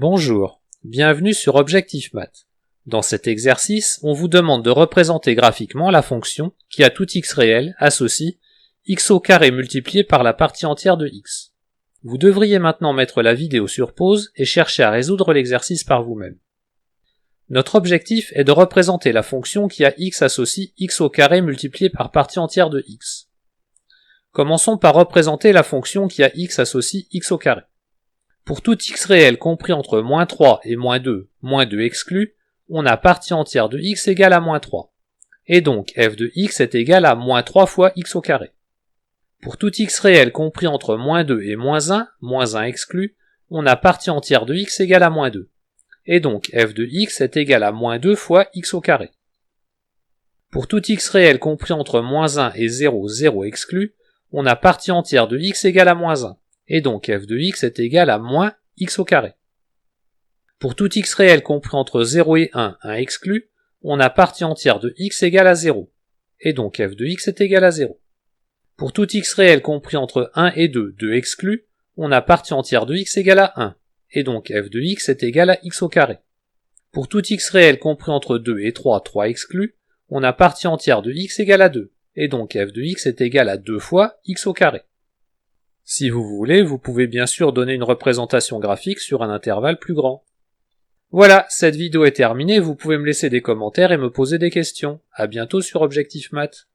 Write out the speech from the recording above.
Bonjour, bienvenue sur Objectif Math. Dans cet exercice, on vous demande de représenter graphiquement la fonction qui à tout x réel associe x au carré multiplié par la partie entière de x. Vous devriez maintenant mettre la vidéo sur pause et chercher à résoudre l'exercice par vous-même. Notre objectif est de représenter la fonction qui à x associe x au carré multiplié par partie entière de x. Commençons par représenter la fonction qui à x associe x au carré. Pour tout x réel compris entre moins 3 et moins 2 exclu, on a partie entière de x égale à moins 3. Et donc f de x est égal à moins 3 fois x au carré. Pour tout x réel compris entre moins 2 et moins 1 exclu, on a partie entière de x égale à moins 2. Et donc f de x est égal à moins 2 fois x au carré. Pour tout x réel compris entre moins 1 et 0 exclu, on a partie entière de x égale à moins 1. Et donc f de x est égal à moins x au carré. Pour tout x réel compris entre 0 et 1 exclu, on a partie entière de x égale à 0. Et donc f de x est égal à 0. Pour tout x réel compris entre 1 et 2 exclu, on a partie entière de x égale à 1. Et donc f de x est égal à x au carré. Pour tout x réel compris entre 2 et 3 exclu, on a partie entière de x égale à 2. Et donc f de x est égal à 2 fois x au carré. Si vous voulez, vous pouvez bien sûr donner une représentation graphique sur un intervalle plus grand. Voilà, cette vidéo est terminée, vous pouvez me laisser des commentaires et me poser des questions. À bientôt sur Objectif Math.